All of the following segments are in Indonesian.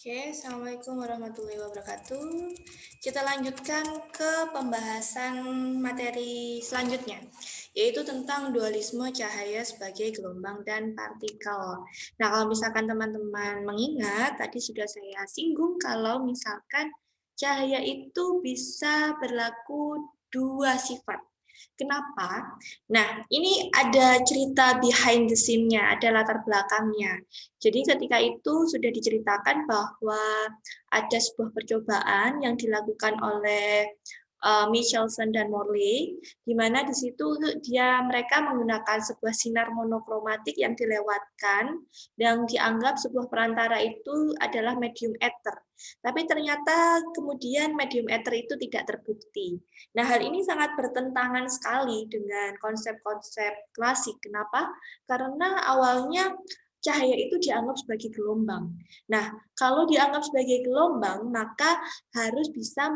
Oke, Assalamualaikum warahmatullahi wabarakatuh. Kita lanjutkan ke pembahasan materi selanjutnya, yaitu tentang dualisme cahaya sebagai gelombang dan partikel. Nah, kalau misalkan teman-teman mengingat, tadi sudah saya singgung kalau misalkan cahaya itu bisa berlaku dua sifat. Kenapa? Nah, ini ada cerita behind the scene-nya, ada latar belakangnya. Jadi ketika itu sudah diceritakan bahwa ada sebuah percobaan yang dilakukan oleh Michelson dan Morley, di mana di situ mereka menggunakan sebuah sinar monokromatik yang dilewatkan dan dianggap sebuah perantara itu adalah medium ether. Tapi ternyata kemudian medium ether itu tidak terbukti. Nah, hal ini sangat bertentangan sekali dengan konsep-konsep klasik. Kenapa? Karena awalnya cahaya itu dianggap sebagai gelombang. Nah, kalau dianggap sebagai gelombang, maka harus bisa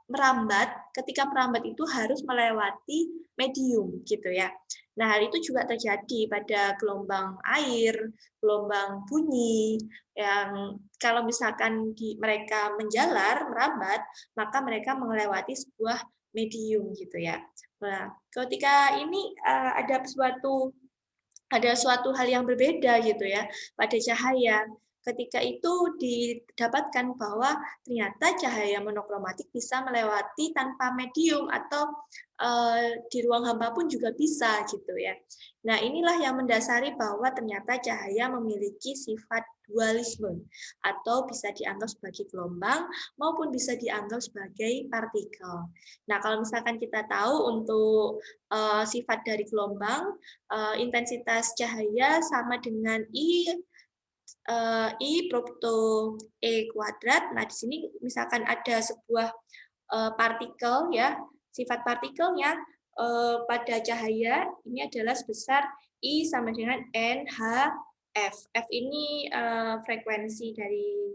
merambat. Ketika merambat itu harus melewati medium, gitu ya. Nah, hal itu juga terjadi pada gelombang air, gelombang bunyi, yang kalau misalkan mereka menjalar, merambat, maka mereka melewati sebuah medium, gitu ya. Nah, ketika ini ada suatu hal yang berbeda gitu ya pada cahaya. Ketika itu didapatkan bahwa ternyata cahaya monokromatik bisa melewati tanpa medium atau di ruang hampa pun juga bisa gitu ya. Nah, inilah yang mendasari bahwa ternyata cahaya memiliki sifat dualisme atau bisa dianggap sebagai gelombang maupun bisa dianggap sebagai partikel. Nah, kalau misalkan kita tahu untuk sifat dari gelombang, intensitas cahaya sama dengan I propto E kuadrat. Nah, di sini misalkan ada sebuah partikel ya, sifat partikelnya pada cahaya ini adalah sebesar I sama dengan NHF. F ini frekuensi dari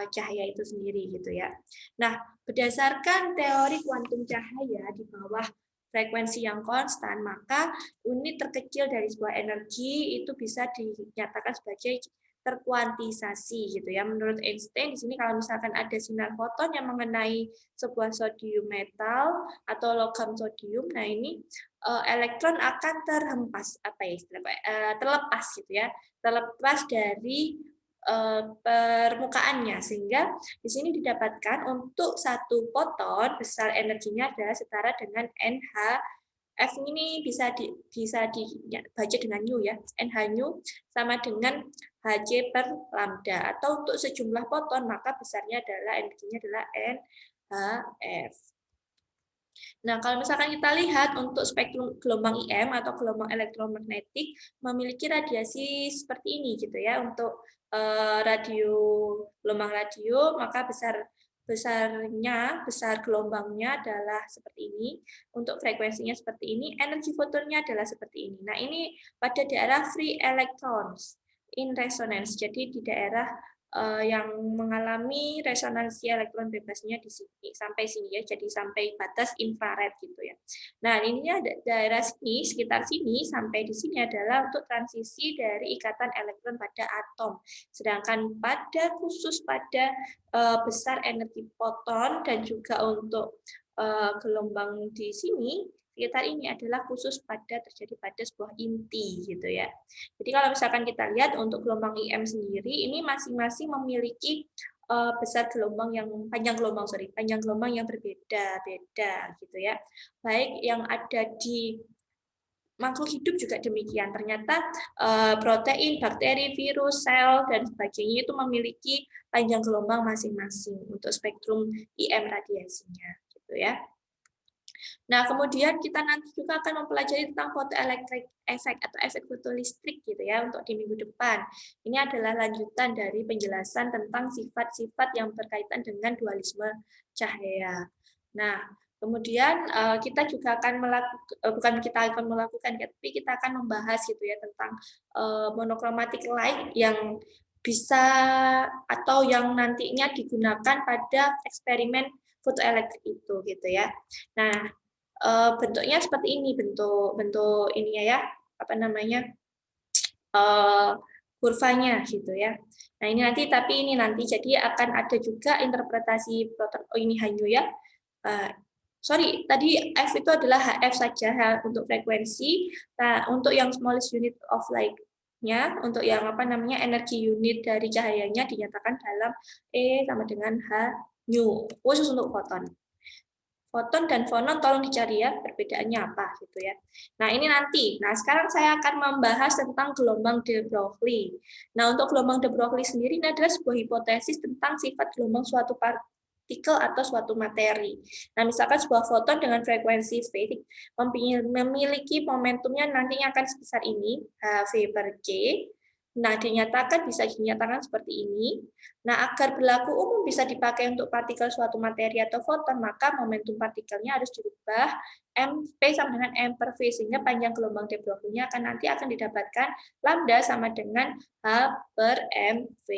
cahaya itu sendiri gitu ya. Nah, berdasarkan teori kuantum cahaya di bawah frekuensi yang konstan, maka unit terkecil dari sebuah energi itu bisa dinyatakan sebagai terkuantisasi gitu ya. Menurut Einstein di sini kalau misalkan ada sinar foton yang mengenai sebuah sodium metal atau logam sodium, nah ini elektron akan terlepas gitu ya, terlepas dari permukaannya, sehingga di sini didapatkan untuk satu foton besar energinya adalah setara dengan NH. F ini bisa dibaca dengan nu ya, NH nu sama dengan Hc per lambda, atau untuk sejumlah foton maka besarnya adalah energinya adalah NHF. Nah, kalau misalkan kita lihat untuk spektrum gelombang IM atau gelombang elektromagnetik memiliki radiasi seperti ini gitu ya. Untuk gelombang radio, maka besar gelombangnya adalah seperti ini. Untuk frekuensinya seperti ini, energi fotonnya adalah seperti ini. Nah, ini pada daerah free electrons in resonance. Jadi di daerah yang mengalami resonansi elektron bebasnya di sini sampai sini ya, jadi sampai batas infrared gitu ya. Nah, ini daerah sini, sekitar sini sampai di sini adalah untuk transisi dari ikatan elektron pada atom. Sedangkan khusus pada besar energi foton dan juga untuk gelombang di sini sekitar ini adalah khusus terjadi pada sebuah inti gitu ya. Jadi kalau misalkan kita lihat untuk gelombang IM sendiri, ini masing-masing memiliki panjang gelombang yang berbeda-beda gitu ya. Baik yang ada di makhluk hidup juga demikian. Ternyata protein, bakteri, virus, sel dan sebagainya itu memiliki panjang gelombang masing-masing untuk spektrum IM radiasinya gitu ya. Nah, kemudian kita nanti juga akan mempelajari tentang photoelectric effect atau efek fotolistrik gitu ya untuk di minggu depan. Ini adalah lanjutan dari penjelasan tentang sifat-sifat yang berkaitan dengan dualisme cahaya. Nah, kemudian kita juga akan melakukan, tapi kita akan membahas gitu ya tentang monochromatic light yang bisa atau yang nantinya digunakan pada eksperimen fotoelektrik itu gitu ya. Nah, bentuknya seperti ini bentuk ininya ya, apa namanya, kurvanya gitu ya. Nah, ini nanti jadi akan ada juga interpretasi proton. Oh, ini hanya ya. Sorry, tadi F itu adalah HF saja untuk frekuensi. Nah, untuk yang smallest unit of light-nya, untuk yang energi unit dari cahayanya dinyatakan dalam E sama dengan H nu, khusus untuk foton. Foton dan fonon tolong dicari ya, perbedaannya apa gitu ya. Nah, ini nanti. Nah, sekarang saya akan membahas tentang gelombang de Broglie. Nah, untuk gelombang de Broglie sendiri ini adalah sebuah hipotesis tentang sifat gelombang suatu partikel atau suatu materi. Nah, misalkan sebuah foton dengan frekuensi V memiliki momentumnya nantinya akan sebesar ini, Hv/K. Nah, bisa dinyatakan seperti ini. Nah, agar berlaku umum bisa dipakai untuk partikel suatu materi atau foton, maka momentum partikelnya harus dirubah mp sama dengan m per v, sehingga panjang gelombang de Broglie-nya nanti akan didapatkan lambda sama dengan h per mv.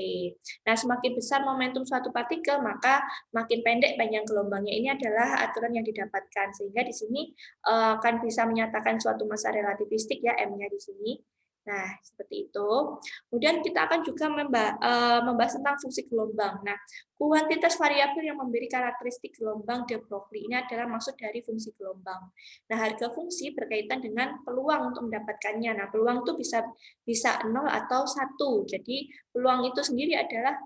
Nah, semakin besar momentum suatu partikel, maka makin pendek panjang gelombangnya. Ini adalah aturan yang didapatkan, sehingga di sini akan bisa menyatakan suatu massa relativistik ya, m-nya di sini. Nah, seperti itu. Kemudian kita akan juga membahas tentang fungsi gelombang. Nah, kuantitas variabel yang memberi karakteristik gelombang de Broglie ini adalah maksud dari fungsi gelombang. Nah, harga fungsi berkaitan dengan peluang untuk mendapatkannya. Nah, peluang itu bisa 0 atau 1. Jadi, peluang itu sendiri adalah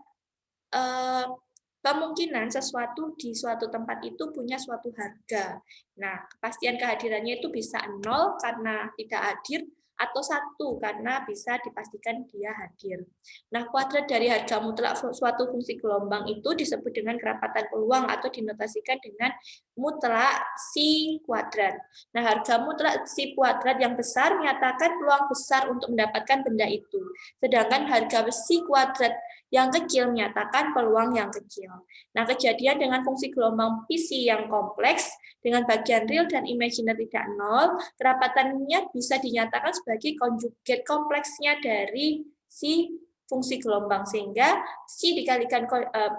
kemungkinan sesuatu di suatu tempat itu punya suatu harga. Nah, kepastian kehadirannya itu bisa 0 karena tidak hadir, atau 1 karena bisa dipastikan dia hadir. Nah, kuadrat dari harga mutlak suatu fungsi gelombang itu disebut dengan kerapatan peluang atau dinotasikan dengan mutlak psi kuadrat. Nah, harga mutlak psi kuadrat yang besar menyatakan peluang besar untuk mendapatkan benda itu. Sedangkan harga psi kuadrat yang kecil menyatakan peluang yang kecil. Nah, kejadian dengan fungsi gelombang psi yang kompleks dengan bagian real dan imajiner tidak nol, kerapatannya bisa dinyatakan sebagai konjugat kompleksnya dari si fungsi gelombang, sehingga psi dikalikan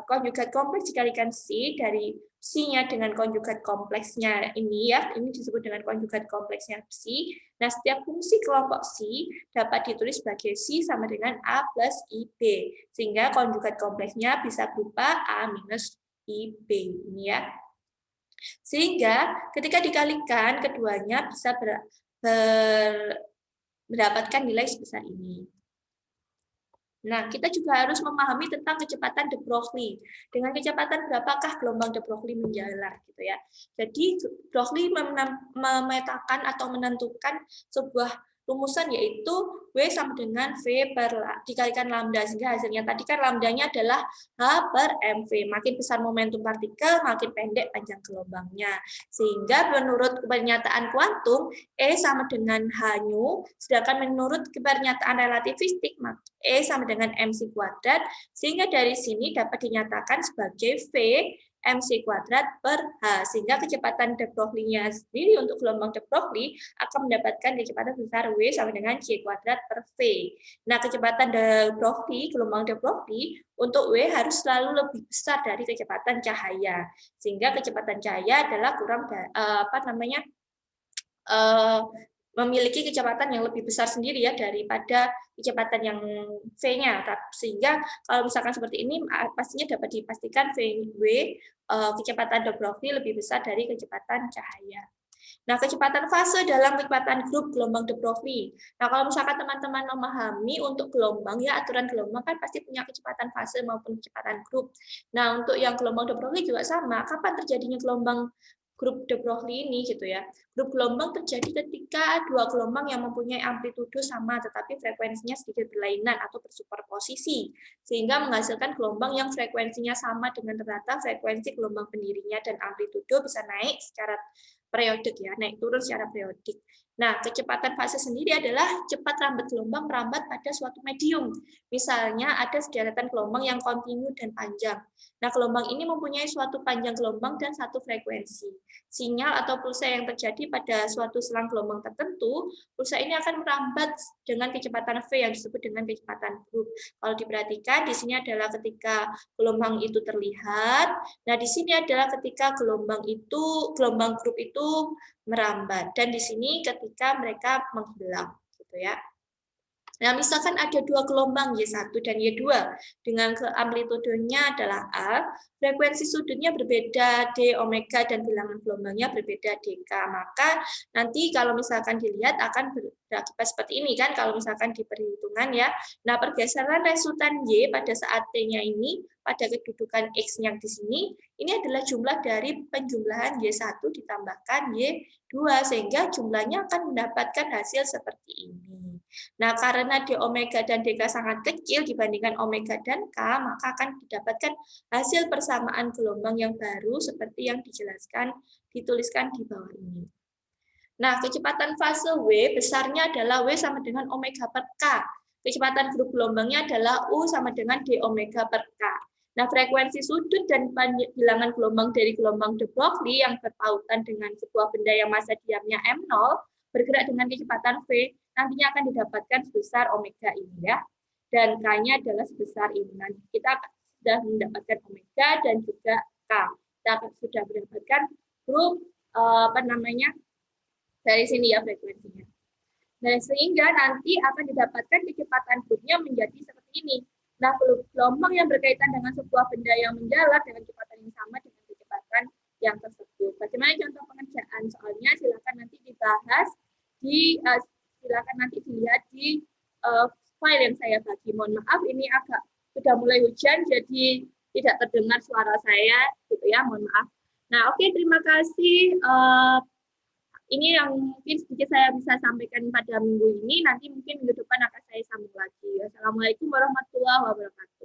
konjugat kompleks dikalikan psi dari psi-nya dengan konjugat kompleksnya ini ya, ini disebut dengan konjugat kompleksnya psi. Nah, setiap fungsi kelompok psi dapat ditulis sebagai psi sama dengan A plus IB, sehingga konjugat kompleksnya bisa berupa A minus IB ini ya. Sehingga ketika dikalikan keduanya bisa mendapatkan nilai sebesar ini. Nah, kita juga harus memahami tentang kecepatan de Broglie. Dengan kecepatan berapakah gelombang de Broglie menjalar gitu ya. Jadi Broglie memetakan atau menentukan sebuah rumusan yaitu W sama dengan V per dikalikan lambda, sehingga hasilnya tadi kan lambdanya adalah H per mv. Makin besar momentum partikel, makin pendek panjang gelombangnya. Sehingga menurut pernyataan kuantum, E sama dengan H nu, sedangkan menurut pernyataan relativistik, E sama dengan mc kuadrat, sehingga dari sini dapat dinyatakan sebagai V mc kuadrat per H, sehingga kecepatan de Broglie-nya sendiri untuk gelombang de Broglie akan mendapatkan kecepatan besar W sama dengan C kuadrat per V. Nah, kecepatan de Broglie, gelombang de Broglie untuk W harus selalu lebih besar dari kecepatan cahaya, sehingga kecepatan cahaya adalah memiliki kecepatan yang lebih besar sendiri ya daripada kecepatan yang V-nya. Sehingga kalau misalkan seperti ini pastinya dapat dipastikan V kecepatan de Broglie lebih besar dari kecepatan cahaya. Nah, kecepatan fase dalam kecepatan grup gelombang de Broglie. Nah, kalau misalkan teman-teman memahami untuk gelombang ya, aturan gelombang kan pasti punya kecepatan fase maupun kecepatan grup. Nah, untuk yang gelombang de Broglie juga sama. Kapan terjadinya gelombang grup de Broglie ini gitu ya. Grup gelombang terjadi ketika dua gelombang yang mempunyai amplitudo sama tetapi frekuensinya sedikit berlainan atau bersuperposisi, sehingga menghasilkan gelombang yang frekuensinya sama dengan rata frekuensi gelombang pendirinya, dan amplitudo bisa naik secara periodik ya, naik turun secara periodik. Nah, kecepatan fase sendiri adalah cepat lambat gelombang merambat pada suatu medium. Misalnya ada sederetan gelombang yang kontinu dan panjang. Nah, gelombang ini mempunyai suatu panjang gelombang dan satu frekuensi. Sinyal atau pulsa yang terjadi pada suatu selang gelombang tertentu, pulsa ini akan merambat dengan kecepatan V yang disebut dengan kecepatan grup. Kalau diperhatikan, di sini adalah ketika gelombang itu terlihat. Nah, di sini adalah ketika gelombang grup itu merambat, dan di sini ketika mereka menghilang gitu ya. Nah, misalkan ada dua gelombang Y1 dan Y2 dengan amplitudenya adalah A, frekuensi sudutnya berbeda D omega dan bilangan gelombangnya berbeda DK. Maka nanti kalau misalkan dilihat akan berakibat seperti ini kan kalau misalkan di perhitungan ya. Nah, pergeseran resultan Y pada saat T-nya ini pada kedudukan X-nya di sini ini adalah jumlah dari penjumlahan Y1 ditambahkan Y2 sehingga jumlahnya akan mendapatkan hasil seperti ini. Nah, karena D omega dan DK sangat kecil dibandingkan omega dan K, maka akan didapatkan hasil persamaan gelombang yang baru seperti yang dituliskan di bawah ini. Nah, kecepatan fase W besarnya adalah W sama dengan omega per K. Kecepatan grup gelombangnya adalah U sama dengan D omega per K. Nah, frekuensi sudut dan bilangan gelombang dari gelombang de Broglie yang berpautan dengan sebuah benda yang massa diamnya M0 bergerak dengan kecepatan V nantinya akan didapatkan sebesar omega ini ya. Dan K-nya adalah sebesar ini. Nanti kita sudah mendapatkan omega dan juga K. Kita sudah mendapatkan grup dari sini ya frekuensinya. Nah, sehingga nanti akan didapatkan kecepatan grupnya menjadi seperti ini. Nah, gelombang yang berkaitan dengan sebuah benda yang menjalar dengan kecepatan yang sama dengan kecepatan yang tersebut. Bagaimana contoh pengerjaan soalnya? Silakan nanti dibahas silakan nanti dilihat di file yang saya bagi. Mohon maaf, ini agak sudah mulai hujan, jadi tidak terdengar suara saya, gitu ya. Mohon maaf. Nah, oke, terima kasih. Ini yang mungkin sedikit saya bisa sampaikan pada minggu ini. Nanti mungkin minggu depan akan saya sambung lagi. Assalamualaikum warahmatullahi wabarakatuh.